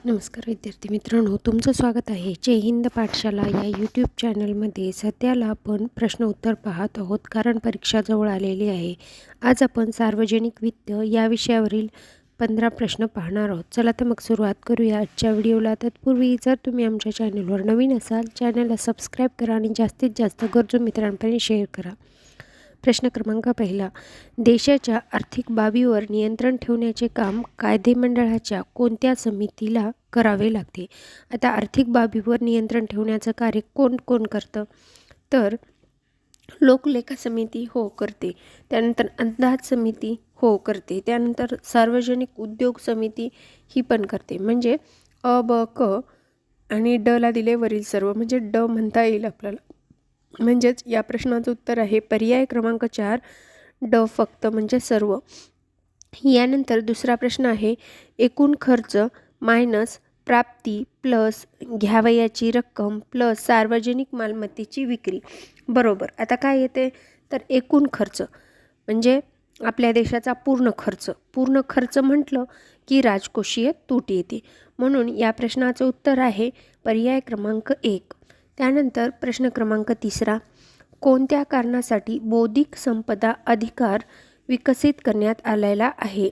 नमस्कार विद्यार्थी मित्रांनो, तुमचं स्वागत आहे जय हिंद पाठशाला या यूट्यूब चॅनलमध्ये. सध्याला आपण प्रश्न उत्तर पाहत आहोत कारण परीक्षा जवळ आलेली आहे. आज आपण सार्वजनिक वित्त या विषयावरील 15 प्रश्न पाहणार आहोत. चला तर मग सुरुवात करूया आजच्या व्हिडिओला. तत्पूर्वी जर तुम्ही आमच्या चॅनलवर नवीन असाल, चॅनलला सबस्क्राईब करा आणि जास्तीत जास्त गरजू मित्रांपर्यंत शेअर करा. प्रश्न क्रमांक पहिला, देशाच्या आर्थिक बाबीवर नियंत्रण ठेवण्याचे काम कायदेमंडळाच्या कोणत्या समितीला करावे लागते? आता आर्थिक बाबीवर नियंत्रण ठेवण्याचं कार्य कोण कोण करतं? तर लोकलेखा समिती हो करते, त्यानंतर अंदाज समिती हो करते, त्यानंतर सार्वजनिक उद्योग समिती ही पण करते. म्हणजे अ ब क आणि ड ला दिले वरील सर्व, म्हणजे ड म्हणता येईल आपल्याला. म्हणजेच या प्रश्नाचं उत्तर आहे पर्याय क्रमांक 4 ड फक्त, म्हणजे सर्व. यानंतर दुसरा प्रश्न आहे एकूण खर्च मायनस प्राप्ती प्लस घ्यावयाची रक्कम प्लस सार्वजनिक मालमत्तेची विक्री बरोबर. आता काय येते तर एकूण खर्च म्हणजे आपल्या देशाचा पूर्ण खर्च म्हटलं की राजकोषीय तूट येते. म्हणून या प्रश्नाचं उत्तर आहे पर्याय क्रमांक 1. त्यानंतर प्रश्न क्रमांक 3, कोणत्या कारणासाठी बौद्धिक संपदा अधिकार विकसित करण्यात आलेला आहे?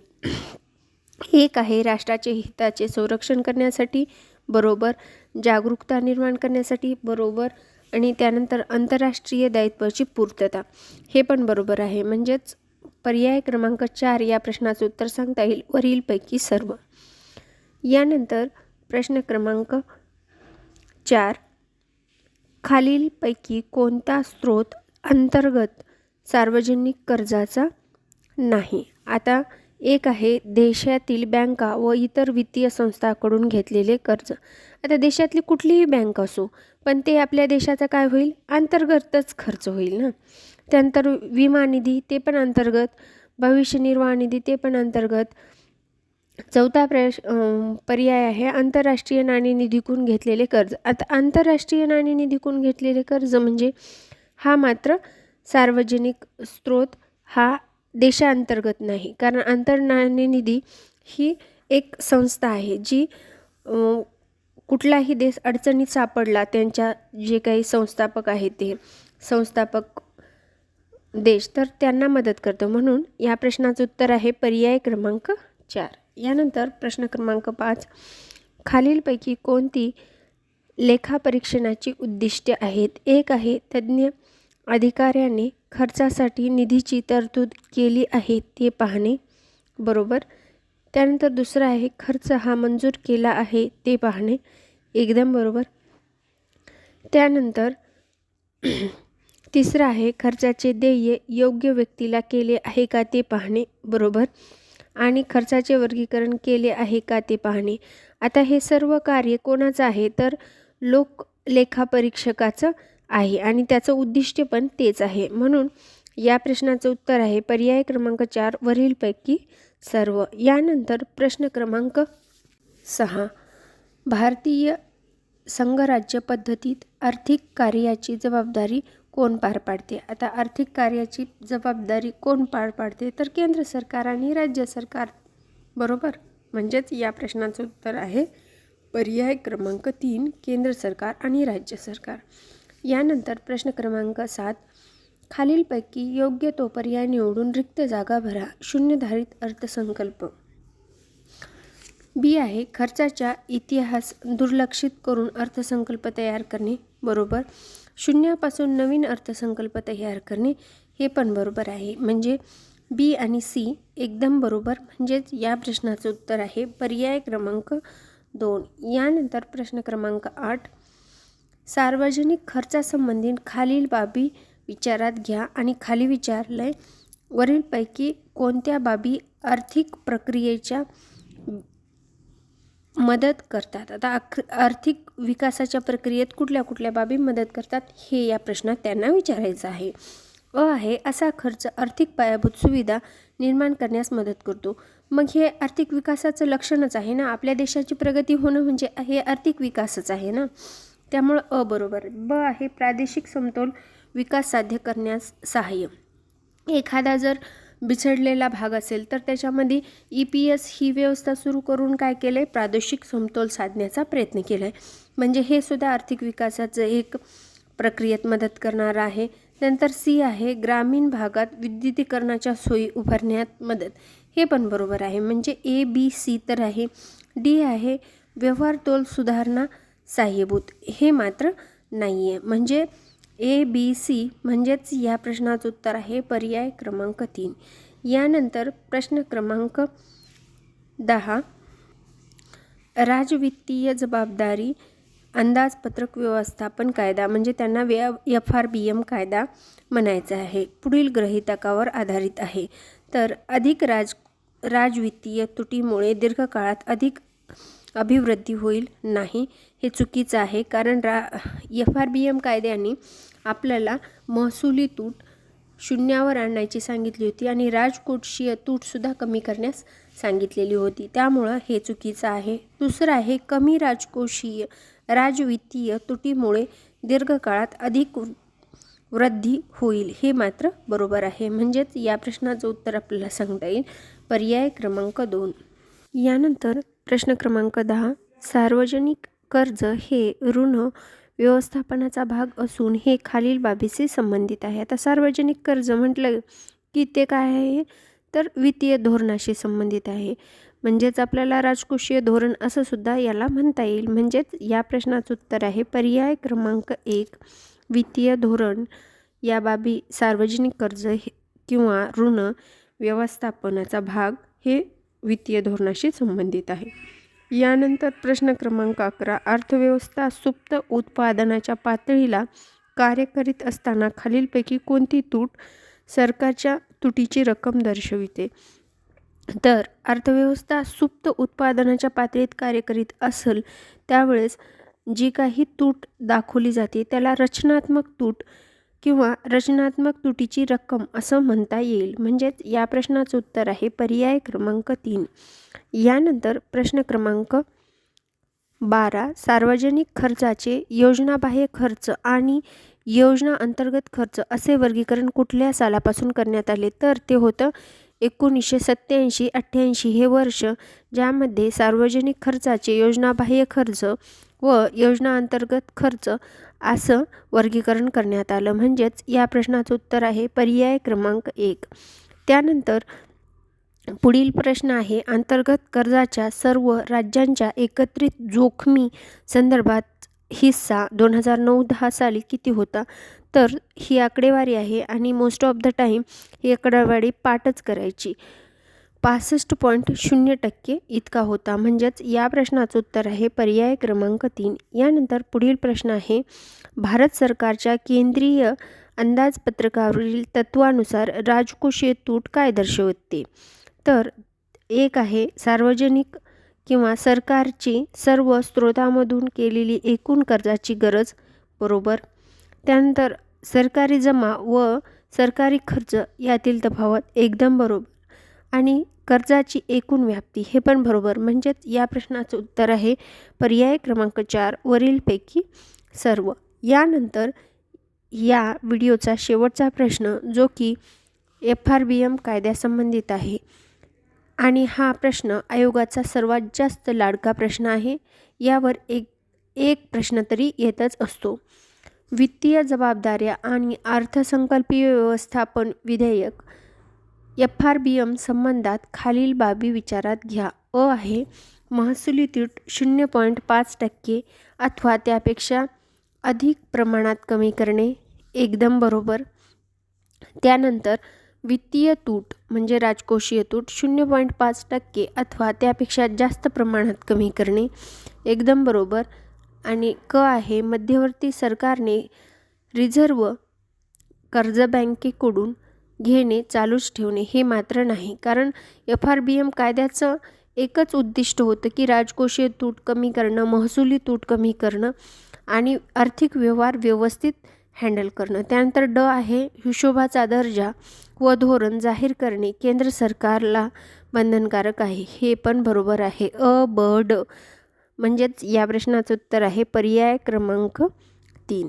एक आहे राष्ट्राचे हिताचे संरक्षण करण्यासाठी बरोबर, जागरूकता निर्माण करण्यासाठी बरोबर, आणि त्यानंतर आंतरराष्ट्रीय दायित्वाची पूर्तता हे पण बरोबर आहे. म्हणजेच पर्याय क्रमांक 4 या प्रश्नाचं उत्तर सांगता येईल वरीलपैकी सर्व. यानंतर प्रश्न क्रमांक 4, खालीलपैकी कोणता स्रोत अंतर्गत सार्वजनिक कर्जाचा नाही? आता एक आहे देशातील बँका व इतर वित्तीय संस्थांकडून घेतलेले कर्ज. आता देशातली कुठलीही बँक असो, पण ते आपल्या देशाचा काय होईल, अंतर्गतच खर्च होईल ना. त्यानंतर विमा निधी ते पण अंतर्गत, भविष्य निर्वाह निधी ते पण अंतर्गत. चौथा पर्याय आहे आंतरराष्ट्रीय नाणेनिधीकडून घेतलेले कर्ज. आता आंतरराष्ट्रीय नाणेनिधीकडून घेतलेले कर्ज म्हणजे हा मात्र सार्वजनिक स्रोत, हा देशांतर्गत नाही. कारण आंतरनाणेनिधी ही एक संस्था आहे जी कुठलाही देश अडचणीत सापडला, त्यांच्या जे काही संस्थापक आहेत ते संस्थापक देश, तर त्यांना मदत करतं. म्हणून या प्रश्नाचं उत्तर आहे पर्याय क्रमांक 4. यानंतर प्रश्न क्रमांक 5, खालीलपैकी कोणती लेखापरीक्षणाची उद्दिष्टे आहेत? एक आहे तज्ज्ञ अधिकाऱ्याने खर्चासाठी निधीची तरतूद केली आहे ते पाहणे बरोबर. त्यानंतर दुसरं आहे खर्च हा मंजूर केला आहे ते पाहणे, एकदम बरोबर. त्यानंतर तिसरं आहे खर्चाचे देय योग्य व्यक्तीला केले आहे का ते पाहणे बरोबर, आणि खर्चाचे वर्गीकरण केले आहे का ते पाहणे. आता हे सर्व कार्य कोणाचं आहे तर लोकलेखापरीक्षकाचं आहे आणि त्याचं उद्दिष्ट पण तेच आहे. म्हणून या प्रश्नाचं उत्तर आहे पर्याय क्रमांक 4 वरीलपैकी सर्व. यानंतर प्रश्न क्रमांक 6, भारतीय संघराज्य पद्धतीत आर्थिक कार्याची जबाबदारी कोण पार पाडते? आता आर्थिक कार्याची जबाबदारी कोण पार पाडते तर केंद्र सरकार आणि राज्य सरकार बरोबर. म्हणजेच या प्रश्नाचं उत्तर आहे पर्याय क्रमांक 3 केंद्र सरकार आणि राज्य सरकार. यानंतर प्रश्न क्रमांक 7, खालीलपैकी योग्य तो पर्याय निवडून रिक्त जागा भरा. शून्यधारित अर्थसंकल्प. बी आहे खर्चाचा इतिहास दुर्लक्षित करून अर्थसंकल्प तयार करणे बरोबर. शून्यापासून नवीन अर्थसंकल्प तयार करणे हे पण बरोबर आहे. म्हणजे बी आणि सी एकदम बरोबर. म्हणजेच या प्रश्नाचं उत्तर आहे पर्याय क्रमांक 2. यानंतर प्रश्न क्रमांक 8, सार्वजनिक खर्चासंबंधी खालील बाबी विचारात घ्या आणि खाली विचारलंय वरीलपैकी कोणत्या बाबी आर्थिक प्रक्रियेच्या मदत करतात? आता आर्थिक विकासाच्या प्रक्रियेत कुठल्या कुठल्या बाबी मदत करतात हे या प्रश्नात त्यांना विचारायचं आहे. अ आहे असा खर्च आर्थिक पायाभूत सुविधा निर्माण करण्यास मदत करतो. मग हे आर्थिक विकासाचं लक्षणच आहे ना. आपल्या देशाची प्रगती होणं म्हणजे हे आर्थिक विकासच आहे ना. त्यामुळं अ बरोबर. ब आहे प्रादेशिक समतोल विकास साध्य करण्यास सहाय्य. एखादा जर बिछडलेला भाग असेल तर त्याच्यामध्ये EPS ही व्यवस्था सुरू करून काय केलं आहे, प्रादेशिक समतोल साधण्याचा प्रयत्न केला आहे. म्हणजे हे सुद्धा आर्थिक विकासाचं एक प्रक्रियेत मदत करणार आहे. नंतर C आहे, ग्रामीण भागात विद्युतीकरणाच्या सोयी उभारण्यात मदत. हे पण बरोबर आहे. म्हणजे ABC तर आहे. D आहे, व्यवहार तोल सुधारणा सहाय्यभूत. हे मात्र नाही आहे. म्हणजे ABC म्हणजेच या प्रश्नाचं उत्तर आहे पर्याय क्रमांक 3. यानंतर प्रश्न क्रमांक 10, राजवित्तीय जबाबदारी अंदाजपत्रक व्यवस्थापन कायदा म्हणजे त्यांना FRBM कायदा म्हणायचा आहे. पुढील गृहीतकावर आधारित आहे. तर अधिक राजवित्तीय तुटीमुळे दीर्घकाळात अधिक अभिवृद्धी होईल नाही. हे चुकीचं आहे. कारण FRBM कायद्याने आपल्याला महसुली तूट शून्यावर आणण्याची सांगितली होती आणि राजकोषीय तूटसुद्धा कमी करण्यास सांगितलेली होती. त्यामुळं हे चुकीचं आहे. दुसरं आहे, कमी राजवित्तीय तुटीमुळे दीर्घकाळात अधिक वृद्धी होईल. हे मात्र बरोबर आहे. म्हणजेच या प्रश्नाचं उत्तर आपल्याला सांगता येईल पर्याय क्रमांक 2. यानंतर प्रश्न क्रमांक 10, सार्वजनिक कर्ज हे ऋण व्यवस्थापनाचा भाग असून हे खालील बाबीशी संबंधित आहे. आता सार्वजनिक कर्ज म्हटलं की ते काय आहे, तर वित्तीय धोरणाशी संबंधित आहे. म्हणजेच आपल्याला राजकोषीय धोरण असं सुद्धा याला म्हणता येईल. म्हणजेच या प्रश्नाचं उत्तर आहे पर्याय क्रमांक 1, वित्तीय धोरण. या बाबी सार्वजनिक कर्ज किंवा ऋण व्यवस्थापनाचा भाग हे वित्तीय धोरणाशी संबंधित आहे. यानंतर प्रश्न क्रमांक 11, अर्थव्यवस्था सुप्त उत्पादनाच्या पातळीला कार्य करीत असताना खालीलपैकी कोणती तूट सरकारच्या तुटीची रक्कम दर्शविते. तर अर्थव्यवस्था सुप्त उत्पादनाच्या पातळीत कार्य करीत असेल त्यावेळेस जी काही तूट दाखवली जाते त्याला रचनात्मक तूट किंवा रचनात्मक तुटीची रक्कम असं म्हणता येईल. म्हणजेच या प्रश्नाचं उत्तर आहे पर्याय क्रमांक 3. यानंतर प्रश्न क्रमांक 12, सार्वजनिक खर्चाचे योजनाबाह्य खर्च आणि योजना अंतर्गत खर्च असे वर्गीकरण कुठल्या सालापासून करण्यात आले. तर ते होतं 1987-88 हे वर्ष, ज्यामध्ये सार्वजनिक खर्चाचे योजनाबाह्य खर्च व योजना अंतर्गत खर्च असं वर्गीकरण करण्यात आलं. म्हणजेच या प्रश्नाचं उत्तर आहे पर्याय क्रमांक 1. त्यानंतर पुढील प्रश्न आहे, अंतर्गत कर्जाच्या सर्व राज्यांच्या एकत्रित जोखमी संदर्भात हिस्सा 2009-10 साली किती होता. तर ही आकडेवारी आहे आणि मोस्ट ऑफ द टाईम ही आकडेवारी पाठच करायची. 65.0% इतका होता. म्हणजेच या प्रश्नाचं उत्तर आहे पर्याय क्रमांक 3. यानंतर पुढील प्रश्न आहे, भारत सरकारच्या केंद्रीय अंदाजपत्रकावरील तत्वानुसार राजकोषीय तूट काय दर्शवते. तर एक आहे, सार्वजनिक किंवा सरकारची सर्व स्रोतांमधून केलेली एकूण कर्जाची गरज. बरोबर. त्यानंतर सरकारी जमा व सरकारी खर्च यातील तफावत. एकदम बरोबर. आणि कर्जाची एकूण व्याप्ती. हे पण बरोबर. म्हणजेच या प्रश्नाचं उत्तर आहे पर्याय क्रमांक 4 वरीलपैकी सर्व. यानंतर या व्हिडिओचा शेवटचा प्रश्न जो की FRBM कायद्यासंबंधित आहे आणि हा प्रश्न आयोगाचा सर्वात जास्त लाडका प्रश्न आहे. यावर एक प्रश्न तरी येतच असतो. वित्तीय जबाबदाऱ्या आणि अर्थसंकल्पीय व्यवस्थापन विधेयक FRBM संबंधात खालील बाबी विचारात घ्या. आहे, महसुली तूट 0.5% अथवा त्यापेक्षा अधिक प्रमाणात कमी करणे. एकदम बरोबर. त्यानंतर वित्तीय तूट म्हणजे राजकोषीय तूट 0.5% अथवा त्यापेक्षा जास्त प्रमाणात कमी करणे. एकदम बरोबर. आणि आहे, मध्यवर्ती सरकारने रिझर्व्ह कर्ज बँकेकडून घेणे चालूच ठेवणे. हे मात्र नाही. कारण FRBM कायद्याचं एकच उद्दिष्ट होतं की राजकोषीय तूट कमी करणं, महसुली तूट कमी करणं आणि आर्थिक व्यवहार व्यवस्थित हँडल करणं. त्यानंतर आहे, हिशोबाचा दर्जा व धोरण जाहीर करणे केंद्र सरकारला बंधनकारक आहे. हे पण बरोबर आहे. ब, ड. म्हणजेच या प्रश्नाचं उत्तर आहे पर्याय क्रमांक 3.